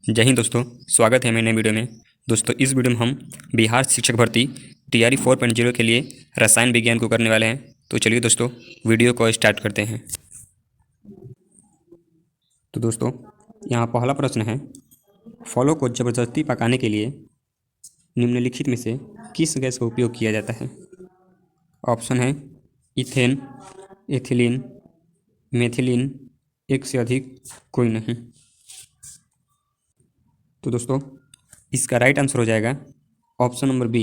जय हिंद दोस्तों, स्वागत है मेरे नए वीडियो में। दोस्तों इस वीडियो में हम बिहार शिक्षक भर्ती तैयारी 4.0 के लिए रसायन विज्ञान को करने वाले हैं। तो चलिए दोस्तों वीडियो को स्टार्ट करते हैं। तो दोस्तों यहाँ पहला प्रश्न है, फलों को ज़बरदस्ती पकाने के लिए निम्नलिखित में से किस गैस का उपयोग किया जाता है। ऑप्शन है इथेन, एथिलीन, मेथिलीन, एक से अधिक कोई नहीं। तो दोस्तों इसका राइट आंसर हो जाएगा option number B,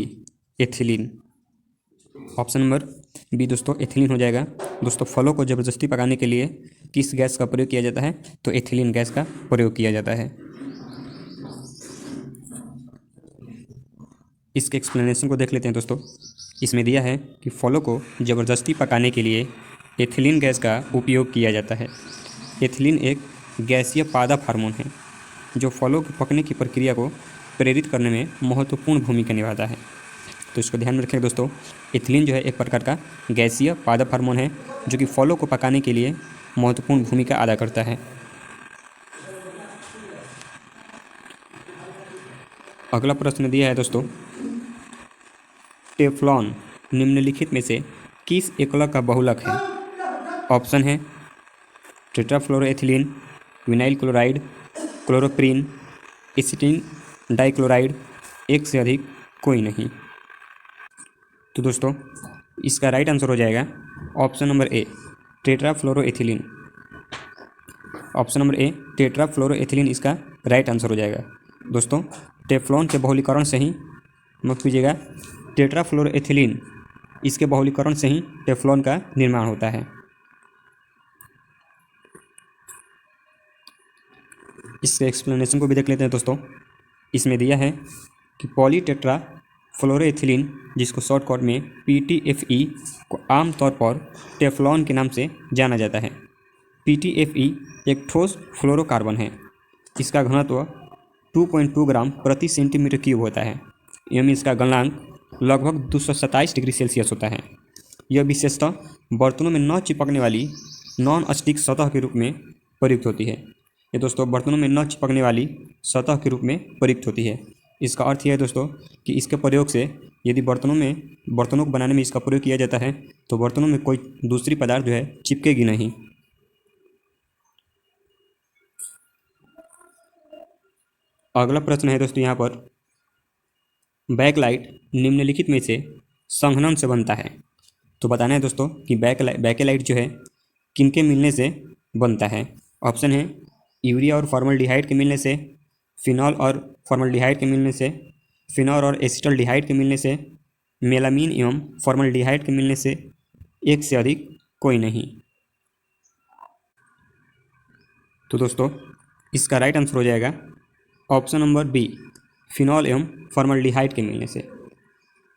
ethylene. Option number B दोस्तों एथिलीन हो जाएगा। दोस्तों फलों को ज़बरदस्ती पकाने के लिए किस गैस का प्रयोग किया जाता है, तो एथिलीन गैस का प्रयोग किया जाता है। इसके एक्सप्लेनेशन को देख लेते हैं दोस्तों। इसमें दिया है कि फलों को ज़बरदस्ती पकाने के लिए एथिलीन गैस का उपयोग किया जाता है। एथिलीन एक गैसीय पादप हार्मोन है जो फलों के पकने की प्रक्रिया को प्रेरित करने में महत्वपूर्ण भूमिका निभाता है। तो इसको ध्यान में रखें दोस्तों, एथिलीन जो है एक प्रकार का गैसीय पादप हार्मोन है जो कि फलों को पकाने के लिए महत्वपूर्ण भूमिका अदा करता है। अगला प्रश्न दिया है दोस्तों, टेफ्लॉन निम्नलिखित में से किस एकलक का बहुलक है। ऑप्शन है टेट्राफ्लोरोएथिलीन, विनाइल क्लोराइड, क्लोरोप्रीन, एसिटिन डाइक्लोराइड, एक से अधिक कोई नहीं। तो दोस्तों इसका राइट आंसर हो जाएगा option number A, tetrafluoroethylene. Option number A, tetrafluoroethylene इसका राइट आंसर हो जाएगा। दोस्तों टेफ्लॉन के बहुलीकरण से ही, माफ कीजिएगा, टेट्राफ्लोरोएथिलीन इसके बहुलीकरण से ही टेफ्लॉन का निर्माण होता है। इसके एक्सप्लेनेशन को भी देख लेते हैं दोस्तों। इसमें दिया है कि पॉलीटेट्रा फ्लोरोएथिलीन, जिसको शॉर्टकट में PTFE को आमतौर पर टेफ्लॉन के नाम से जाना जाता है। PTFE एक ठोस फ्लोरोकार्बन है। इसका घनत्व 2.2 ग्राम प्रति सेंटीमीटर क्यूब होता है एवं इसका गलनांक लगभग 227 डिग्री सेल्सियस होता है। यह विशेषतः बर्तनों में न चिपकने वाली नॉन स्टिक सतह के रूप में प्रयुक्त होती है। ये दोस्तों बर्तनों में न चिपकने वाली सतह के रूप में प्रयुक्त होती है। इसका अर्थ यह है दोस्तों कि इसके प्रयोग से यदि बर्तनों को बनाने में इसका प्रयोग किया जाता है तो बर्तनों में कोई दूसरी पदार्थ जो है चिपकेगी नहीं। अगला प्रश्न है दोस्तों यहाँ पर, बैकलाइट निम्नलिखित में से संघनन से बनता है। तो बताना है दोस्तों कि बैकलाइट जो है किनके मिलने से बनता है। ऑप्शन है यूरिया और फॉर्मल्डिहाइड के मिलने से, फिनॉल और फॉर्मल्डिहाइड के मिलने से, फिनॉल और एसिटल्डिहाइड के मिलने से, मेलामीन एवं फॉर्मल्डिहाइड के मिलने से, एक से अधिक कोई नहीं। तो दोस्तों इसका राइट आंसर हो जाएगा ऑप्शन नंबर बी, फिनॉल एवं फॉर्मल्डिहाइड के मिलने से।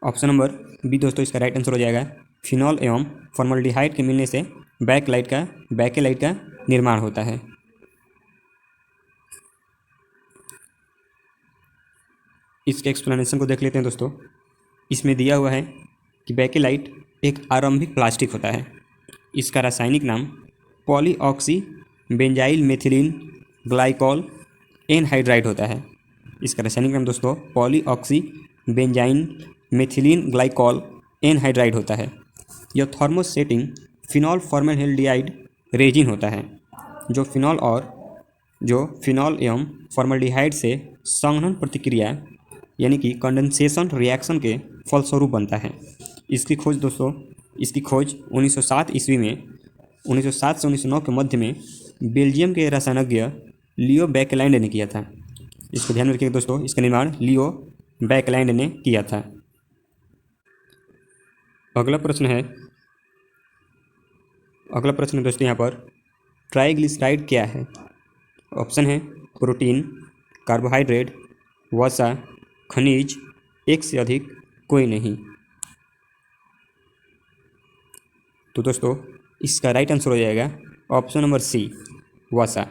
ऑप्शन नंबर बी दोस्तों इसका राइट आंसर हो जाएगा, फिनॉल एवं फॉर्मल्डिहाइड के मिलने से बैकेलाइट का निर्माण होता है। इसके एक्सप्लेनेशन को देख लेते हैं दोस्तों। इसमें दिया हुआ है कि बैकेलाइट एक आरंभिक प्लास्टिक होता है। इसका रासायनिक नाम पॉलीऑक्सी बेंजाइल मेथिलीन ग्लाइकॉल एनहाइड्राइड होता है। इसका रासायनिक नाम दोस्तों पॉलीऑक्सी बेंजाइन मेथिलीन ग्लाइकॉल एनहाइड्राइड होता है। यह थर्मोसेटिंग फिनॉल फॉर्मल्डिहाइड रेजिन होता है जो फिनॉल एवं फॉर्मल्डिहाइड से संघनन प्रतिक्रिया यानी कि कंडेंसेशन रिएक्शन के फलस्वरूप बनता है। इसकी खोज 1907 ईस्वी में 1907 से 1909 के मध्य में बेल्जियम के रसायनज्ञ लियो बैकेलैंड ने किया था। इसको ध्यान में रखिएगा दोस्तों, इसका निर्माण लियो बैकेलैंड ने किया था। अगला प्रश्न दोस्तों यहाँ पर, ट्राइग्लिसराइड क्या है। ऑप्शन है प्रोटीन, कार्बोहाइड्रेट, वसा, खनिज, एक से अधिक कोई नहीं। तो दोस्तों इसका राइट आंसर हो जाएगा ऑप्शन नंबर सी, वसा।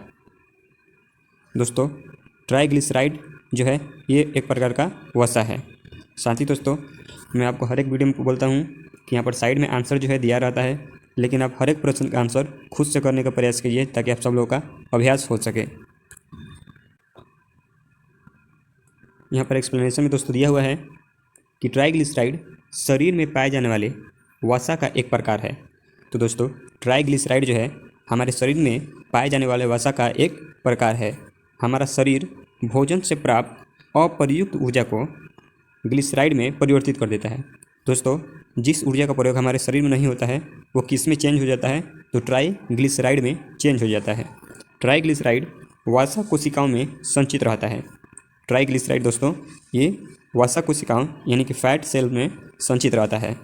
दोस्तों ट्राइग्लिसराइड जो है ये एक प्रकार का वसा है। साथ ही दोस्तों मैं आपको हर एक वीडियो में बोलता हूँ कि यहाँ पर साइड में आंसर जो है दिया रहता है, लेकिन आप हर एक प्रश्न का आंसर खुद से करने का प्रयास कीजिए ताकि आप सब लोगों का अभ्यास हो सके। यहाँ पर एक्सप्लेनेशन में दोस्तों दिया हुआ है कि ट्राइग्लिसराइड शरीर में पाए जाने वाले वसा का एक प्रकार है। तो दोस्तों ट्राइग्लिसराइड जो है हमारे शरीर में पाए जाने वाले वसा का एक प्रकार है। हमारा शरीर भोजन से प्राप्त अप्रयुक्त ऊर्जा को ग्लिसराइड में परिवर्तित कर देता है। दोस्तों जिस ऊर्जा का प्रयोग हमारे शरीर में नहीं होता है वो किस में चेंज हो जाता है, तो ट्राइग्लिसराइड में चेंज हो जाता है। ट्राइग्लिसराइड वसा कोशिकाओं में संचित रहता है। ट्राइग्लिसराइड दोस्तों ये वसा कोशिकाओं यानी कि फैट सेल में संचित रहता है।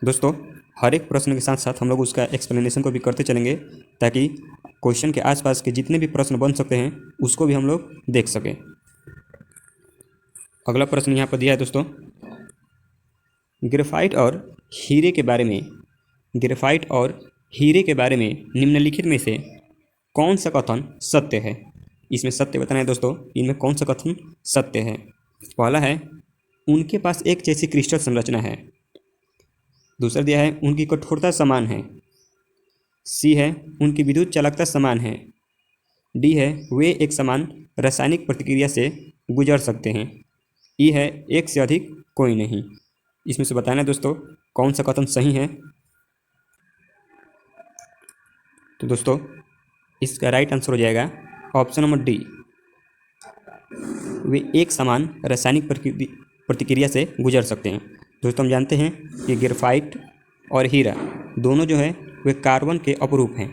दोस्तों हर एक प्रश्न के साथ साथ हम लोग उसका एक्सप्लेनेशन को भी करते चलेंगे ताकि क्वेश्चन के आसपास के जितने भी प्रश्न बन सकते हैं उसको भी हम लोग देख सकें। अगला प्रश्न यहाँ पर दिया है दोस्तों, ग्रेफाइट और हीरे के बारे में निम्नलिखित में से कौन सा कथन सत्य है। इसमें सत्य बताना है दोस्तों, इनमें कौन सा कथन सत्य है। पहला है उनके पास एक जैसी क्रिस्टल संरचना है। दूसरा दिया है उनकी कठोरता समान है। सी है उनकी विद्युत चालकता समान है। डी है वे एक समान रासायनिक प्रतिक्रिया से गुजर सकते हैं। ई है एक से अधिक कोई नहीं। इसमें से बताना है दोस्तों कौन सा कथन सही है। तो दोस्तों इसका राइट आंसर हो जाएगा ऑप्शन नंबर डी, वे एक समान रासायनिक प्रतिक्रिया से गुजर सकते हैं। दोस्तों हम जानते हैं कि ग्रेफाइट और हीरा दोनों जो है वे कार्बन के अपरूप हैं।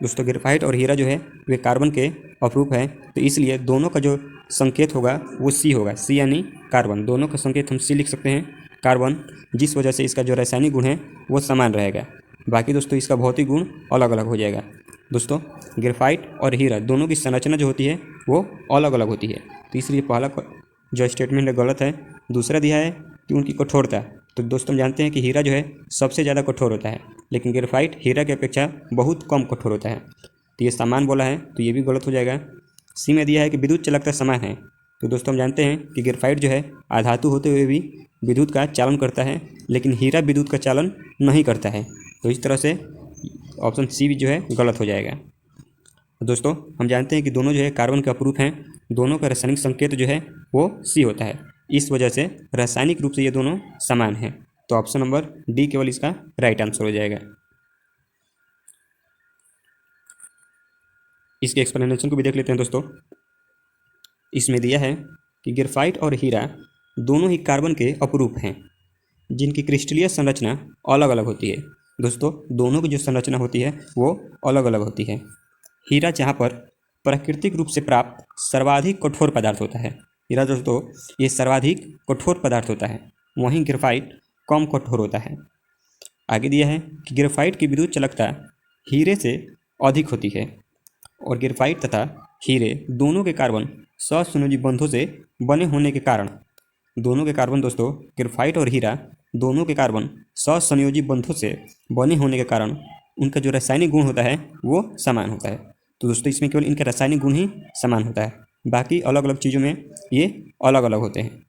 दोस्तों ग्रेफाइट और हीरा जो है वे कार्बन के अपरूप हैं, तो इसलिए दोनों का जो संकेत होगा वो सी होगा। सी यानी कार्बन, दोनों का संकेत हम सी लिख सकते हैं कार्बन, जिस वजह से इसका जो रासायनिक गुण है वो समान रहेगा। बाकी दोस्तों इसका भौतिक गुण अलग अलग हो जाएगा। दोस्तों ग्रेफाइट और हीरा दोनों की संरचना जो होती है वो अलग अलग होती है, तो इसलिए पहला जो स्टेटमेंट है गलत है। दूसरा दिया है कि उनकी कठोरता, तो दोस्तों हम जानते हैं कि हीरा जो है सबसे ज़्यादा कठोर होता है, लेकिन ग्रेफाइट हीरा की अपेक्षा बहुत कम कठोर होता है, तो ये समान बोला है, तो ये भी गलत हो जाएगा। सी में दिया है कि विद्युत चालकता समान है, तो दोस्तों हम जानते हैं कि ग्रेफाइट जो है अधातु होते हुए भी विद्युत का चालन करता है, लेकिन हीरा विद्युत का चालन नहीं करता है, तो इस तरह से ऑप्शन सी भी जो है गलत हो जाएगा। दोस्तों हम जानते हैं कि दोनों जो है कार्बन के अपरूप हैं, दोनों का रासायनिक संकेत जो है वो सी होता है, इस वजह से रासायनिक रूप से ये दोनों समान हैं, तो ऑप्शन नंबर डी केवल इसका राइट आंसर हो जाएगा। इसके एक्सप्लेनेशन को भी देख लेते हैं दोस्तों। इसमें दिया है कि ग्रेफाइट और हीरा दोनों ही कार्बन के अपरूप हैं जिनकी क्रिस्टलीय संरचना अलग अलग होती है। दोस्तों दोनों की जो संरचना होती है वो अलग अलग होती है। हीरा जहाँ पर प्राकृतिक रूप से प्राप्त सर्वाधिक कठोर पदार्थ होता है, हीरा दोस्तों ये सर्वाधिक कठोर पदार्थ होता है, वहीं ग्रेफाइट कम कठोर होता है। आगे दिया है कि ग्रेफाइट की विद्युत चालकता हीरे से अधिक होती है और ग्रेफाइट तथा हीरे दोनों के कार्बन सहसंयोजी बंधों से बने होने के कारण, दोनों के कार्बन दोस्तों ग्रेफाइट और हीरा दोनों के कार्बन सहसंयोजी बंधों से बने होने के कारण उनका जो रासायनिक गुण होता है वो समान होता है। तो दोस्तों इसमें केवल इनका रासायनिक गुण ही समान होता है, बाकी अलग अलग चीज़ों में ये अलग अलग होते हैं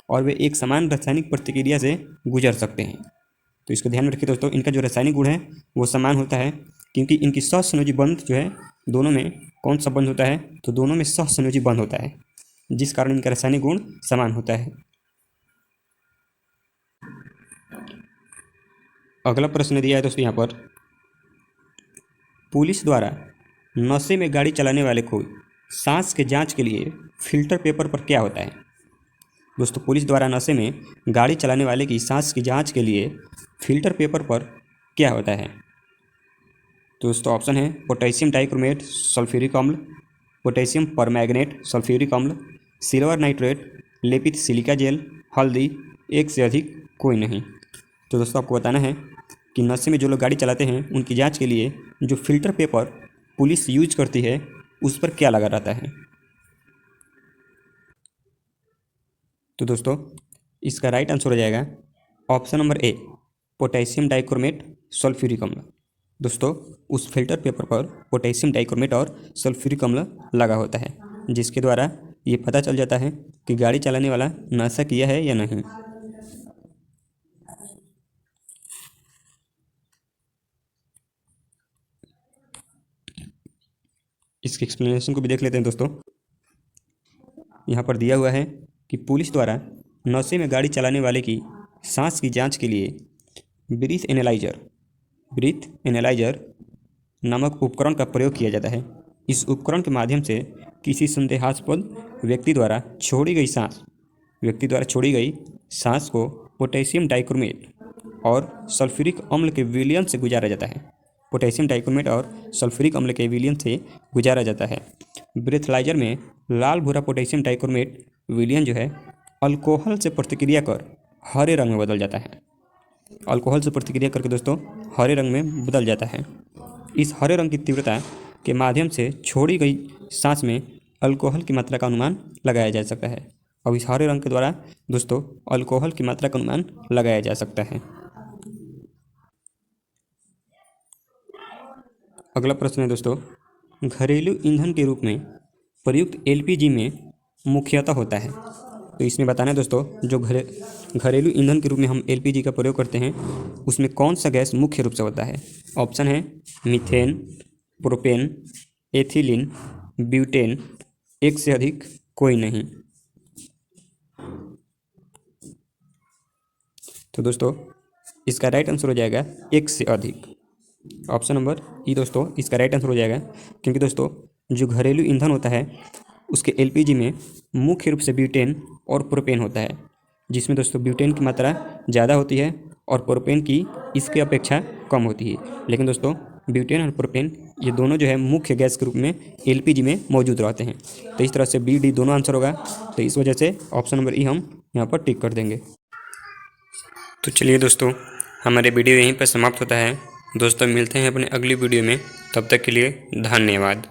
और वे एक समान रासायनिक प्रतिक्रिया से गुजर सकते हैं। तो इसको ध्यान में रखिए दोस्तों, इनका जो रासायनिक गुण है वो समान होता है, क्योंकि इनकी सहसंयोजी बंध जो है दोनों में कौन सा बंध होता है, तो दोनों में सहसंयोजी बंध होता है, जिस कारण इनका रासायनिक गुण समान होता है। अगला प्रश्न दिया है दोस्तों यहाँ पर, पुलिस द्वारा नशे में गाड़ी चलाने वाले को सांस के जांच के लिए फिल्टर पेपर पर क्या होता है। दोस्तों पुलिस द्वारा नशे में गाड़ी चलाने वाले की सांस की जांच के लिए फिल्टर पेपर पर क्या होता है। तो दोस्तों ऑप्शन है पोटेशियम डाइक्रोमेट सल्फ्यूरिक अम्ल, पोटेशियम परमैंगनेट सल्फ्यूरिक अम्ल, सिल्वर नाइट्रेट, लेपित सिलिका जेल, हल्दी, एक से अधिक कोई नहीं। तो दोस्तों आपको बताना है कि नशे में जो लोग गाड़ी चलाते हैं उनकी जांच के लिए जो फिल्टर पेपर पुलिस यूज करती है उस पर क्या लगा रहता है। तो दोस्तों इसका राइट आंसर हो जाएगा ऑप्शन नंबर ए, पोटेशियम डाइक्रोमेट सल्फ्यूरिक अम्ल। दोस्तों उस फिल्टर पेपर पर पोटेशियम डाइक्रोमेट और सल्फ्यूरिक अम्ल लगा होता है, जिसके द्वारा ये पता चल जाता है कि गाड़ी चलाने वाला नशा किया है या नहीं। इसके एक्सप्लेनेशन को भी देख लेते हैं दोस्तों। यहाँ पर दिया हुआ है कि पुलिस द्वारा नशे में गाड़ी चलाने वाले की सांस की जांच के लिए ब्रीथ एनालाइजर नामक उपकरण का प्रयोग किया जाता है। इस उपकरण के माध्यम से किसी संदेहास्पद व्यक्ति द्वारा छोड़ी गई सांस को पोटेशियम डाइक्रोमेट और सल्फ्यूरिक अम्ल के विलयन से गुजारा जाता है। ब्रेथलाइजर में लाल भूरा पोटेशियम डाइक्रोमेट विलयन जो है अल्कोहल से प्रतिक्रिया कर हरे रंग में बदल जाता है। अल्कोहल से प्रतिक्रिया करके दोस्तों हरे रंग में बदल जाता है। इस हरे रंग की तीव्रता के माध्यम से छोड़ी गई सांस में अल्कोहल की मात्रा का अनुमान लगाया जा सकता है। अब इस हरे रंग के द्वारा दोस्तों अल्कोहल की मात्रा का अनुमान लगाया जा सकता है। अगला प्रश्न है दोस्तों, घरेलू ईंधन के रूप में प्रयुक्त एलपीजी में मुख्यतः होता है। तो इसमें बताना है दोस्तों, जो घरेलू ईंधन के रूप में हम एलपीजी का प्रयोग करते हैं उसमें कौन सा गैस मुख्य रूप से होता है। ऑप्शन है मीथेन, प्रोपेन, एथिलीन, ब्यूटेन, एक से अधिक कोई नहीं। तो दोस्तों इसका राइट आंसर हो जाएगा एक से अधिक। ऑप्शन नंबर ई दोस्तों इसका राइट आंसर हो जाएगा, क्योंकि दोस्तों जो घरेलू ईंधन होता है उसके एलपीजी में मुख्य रूप से ब्यूटेन और प्रोपेन होता है, जिसमें दोस्तों ब्यूटेन की मात्रा ज़्यादा होती है और प्रोपेन की इसके अपेक्षा कम होती है। लेकिन दोस्तों ब्यूटेन और प्रोपेन ये दोनों जो है मुख्य गैस के रूप में एलपीजी में मौजूद रहते हैं। तो इस तरह से बी डी दोनों आंसर होगा। तो इस वजह से ऑप्शन नंबर ई हम यहाँ पर टिक कर देंगे। तो चलिए दोस्तों हमारे वीडियो यहीं पर समाप्त होता है। दोस्तों मिलते हैं अपने अगली वीडियो में, तब तक के लिए धन्यवाद।